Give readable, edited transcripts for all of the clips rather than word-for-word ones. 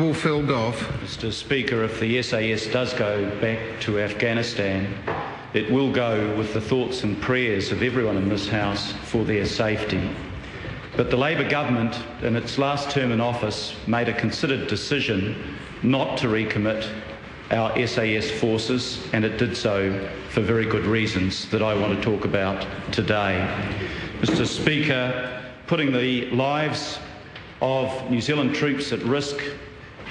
Honourable Phil Goff. Mr. Speaker, if the SAS does go back to Afghanistan, it will go with the thoughts and prayers of everyone in this House for their safety. But the Labor government, in its last term in office, made a considered decision not to recommit our SAS forces, and it did so for very good reasons that I want to talk about today. Mr. Speaker, putting the lives of New Zealand troops at risk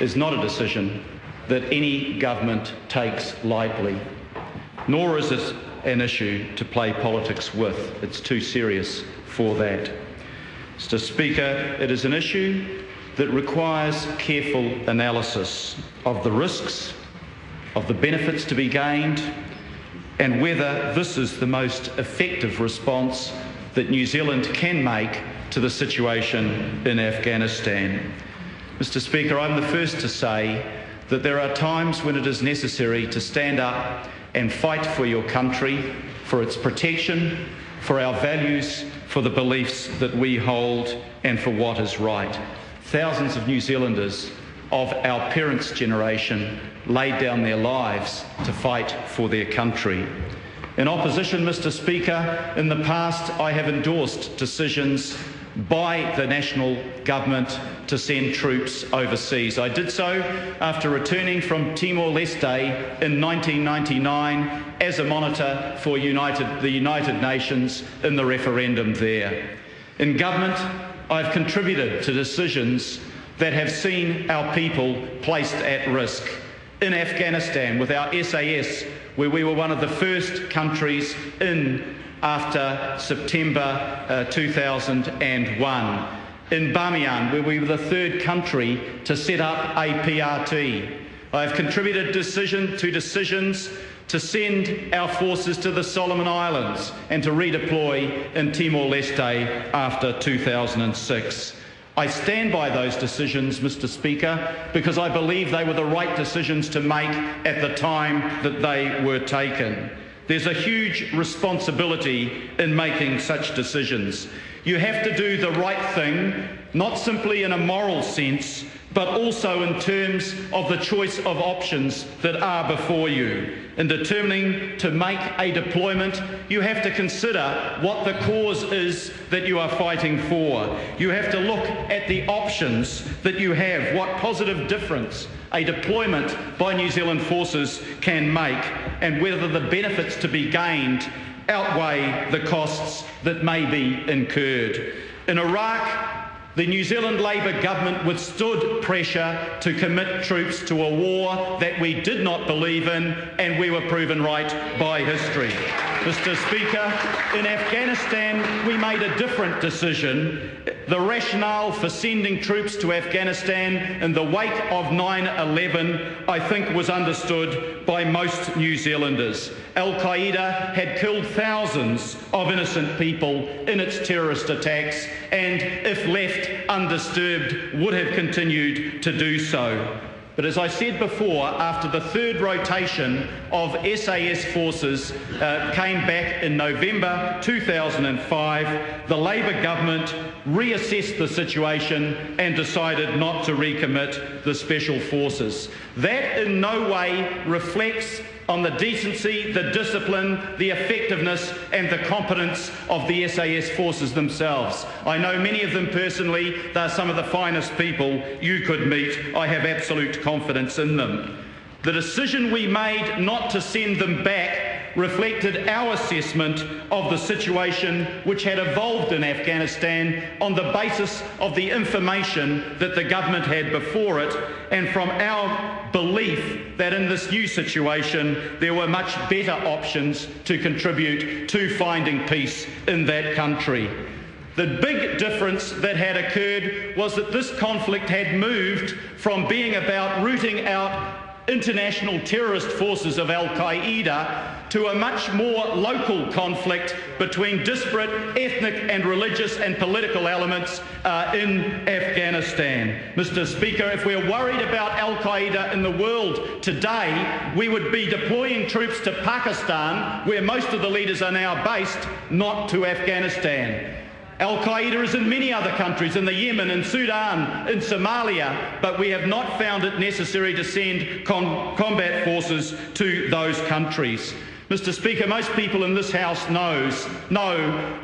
is not a decision that any government takes lightly, nor is it an issue to play politics with. It's too serious for that. Mr. Speaker, it is an issue that requires careful analysis of the risks, of the benefits to be gained, and whether this is the most effective response that New Zealand can make to the situation in Afghanistan. Mr. Speaker, I'm the first to say that there are times when it is necessary to stand up and fight for your country, for its protection, for our values, for the beliefs that we hold, and for what is right. Thousands of New Zealanders of our parents' generation laid down their lives to fight for their country. In opposition, Mr. Speaker, in the past I have endorsed decisions by the national government to send troops overseas. I did so after returning from Timor-Leste in 1999 as a monitor for the United Nations in the referendum there. In government, I've contributed to decisions that have seen our people placed at risk. In Afghanistan, with our SAS, where we were one of the first countries in after September 2001. In Bamiyan, where we were the third country to set up a PRT. I've contributed to decisions to send our forces to the Solomon Islands and to redeploy in Timor-Leste after 2006. I stand by those decisions, Mr. Speaker, because I believe they were the right decisions to make at the time that they were taken. There's a huge responsibility in making such decisions. You have to do the right thing, not simply in a moral sense, but also in terms of the choice of options that are before you. In determining to make a deployment, you have to consider what the cause is that you are fighting for. You have to look at the options that you have, what positive difference a deployment by New Zealand forces can make, and whether the benefits to be gained outweigh the costs that may be incurred. In Iraq, the New Zealand Labor government withstood pressure to commit troops to a war that we did not believe in, and we were proven right by history. Mr. Speaker, in Afghanistan, we made a different decision. The rationale for sending troops to Afghanistan in the wake of 9/11, I think, was understood by most New Zealanders. Al-Qaeda had killed thousands of innocent people in its terrorist attacks, and if left undisturbed, would have continued to do so. But as I said before, after the third rotation of SAS forces came back in November 2005, the Labor government reassessed the situation and decided not to recommit the special forces. That in no way reflects on the decency, the discipline, the effectiveness and the competence of the SAS forces themselves. I know many of them personally. They're some of the finest people you could meet. I have absolute confidence in them. The decision we made not to send them back reflected our assessment of the situation which had evolved in Afghanistan on the basis of the information that the government had before it, and from our belief that in this new situation there were much better options to contribute to finding peace in that country. The big difference that had occurred was that this conflict had moved from being about rooting out international terrorist forces of Al-Qaeda to a much more local conflict between disparate ethnic and religious and political elements in Afghanistan. Mr. Speaker, if we're worried about Al-Qaeda in the world today, we would be deploying troops to Pakistan, where most of the leaders are now based, not to Afghanistan. Al-Qaeda is in many other countries, in the Yemen, in Sudan, in Somalia, but we have not found it necessary to send combat forces to those countries. Mr. Speaker, most people in this House know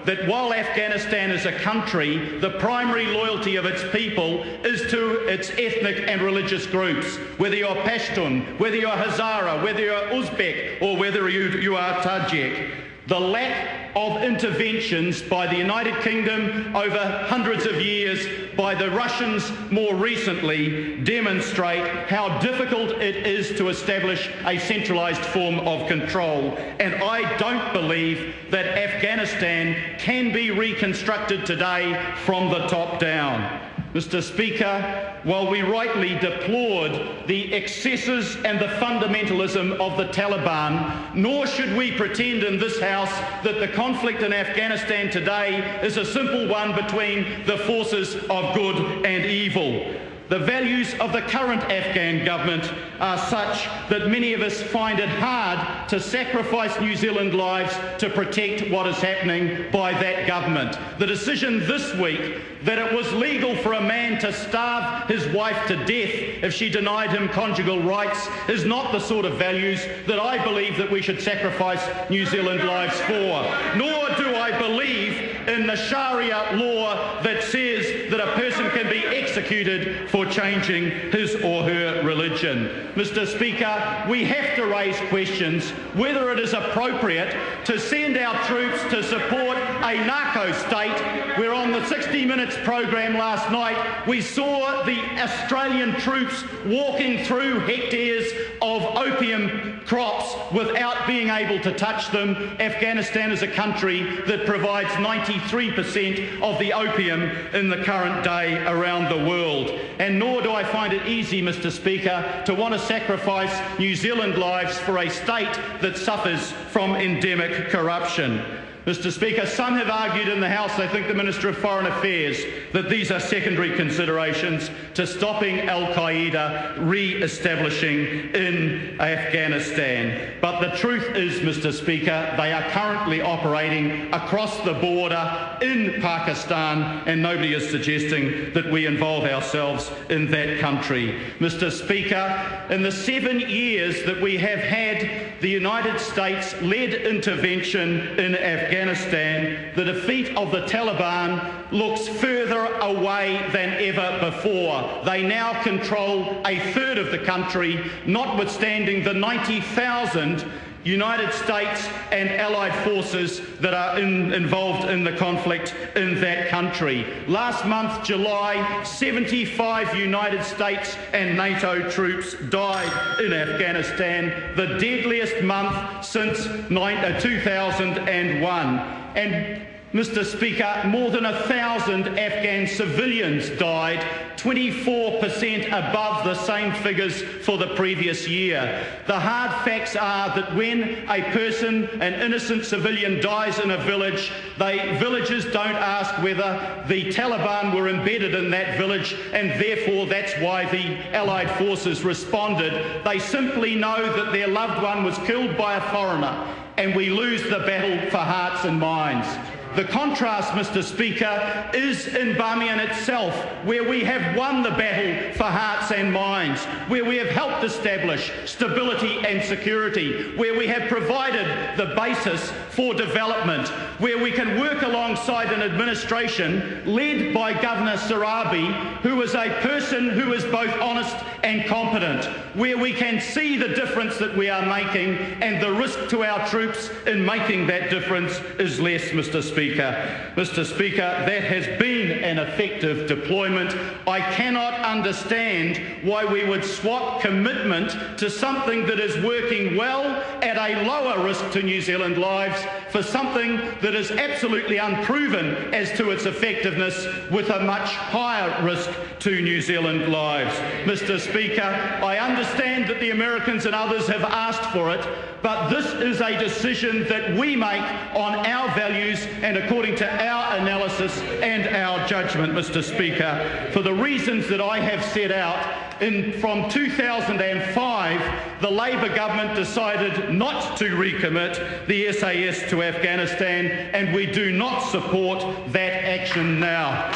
that while Afghanistan is a country, the primary loyalty of its people is to its ethnic and religious groups, whether you're Pashtun, whether you're Hazara, whether you're Uzbek, or whether you are Tajik. The lack of interventions by the United Kingdom over hundreds of years, by the Russians more recently, demonstrate how difficult it is to establish a centralised form of control. And I don't believe that Afghanistan can be reconstructed today from the top down. Mr. Speaker, while we rightly deplored the excesses and the fundamentalism of the Taliban, nor should we pretend in this House that the conflict in Afghanistan today is a simple one between the forces of good and evil. The values of the current Afghan government are such that many of us find it hard to sacrifice New Zealand lives to protect what is happening by that government. The decision this week that it was legal for a man to starve his wife to death if she denied him conjugal rights is not the sort of values that I believe that we should sacrifice New Zealand lives for. Nor do I believe in the Sharia law that says that a person can be executed for changing his or her religion. Mr. Speaker, we have to raise questions whether it is appropriate to send our troops to support a narco state where on the 60 Minutes program last night we saw the Australian troops walking through hectares of opium crops without being able to touch them. Afghanistan is a country that provides 93% of the opium in the current day around the world. And nor do I find it easy, Mr. Speaker, to want to sacrifice New Zealand lives for a state that suffers from endemic corruption. Mr. Speaker, some have argued in the House, I think the Minister of Foreign Affairs, that these are secondary considerations to stopping Al-Qaeda re-establishing in Afghanistan. But the truth is, Mr. Speaker, they are currently operating across the border in Pakistan, and nobody is suggesting that we involve ourselves in that country. Mr. Speaker, in the 7 years that we have had the United States-led intervention in Afghanistan, the defeat of the Taliban looks further away than ever before. They now control a third of the country, notwithstanding the 90,000 United States and allied forces that are involved in the conflict in that country. Last month, July, 75 United States and NATO troops died in Afghanistan, the deadliest month since 2001. And Mr. Speaker, more than 1,000 Afghan civilians died, 24% above the same figures for the previous year. The hard facts are that when a person, an innocent civilian, dies in a village, villagers don't ask whether the Taliban were embedded in that village, and therefore that's why the Allied forces responded. They simply know that their loved one was killed by a foreigner, and we lose the battle for hearts and minds. The contrast, Mr. Speaker, is in Bamiyan itself, where we have won the battle for hearts and minds, where we have helped establish stability and security, where we have provided the basis for development, where we can work alongside an administration led by Governor Sarabi, who is a person who is both honest and competent, where we can see the difference that we are making, and the risk to our troops in making that difference is less, Mr. Speaker. Mr. Speaker, that has been an effective deployment. I cannot understand why we would swap commitment to something that is working well at a lower risk to New Zealand lives for something that is absolutely unproven as to its effectiveness with a much higher risk to New Zealand lives. Mr. Speaker, I understand that the Americans and others have asked for it, but this is a decision that we make on our values and according to our analysis and our judgment, Mr. Speaker. For the reasons that I have set out, from 2005, the Labor government decided not to recommit the SAS to Afghanistan, and we do not support that action now.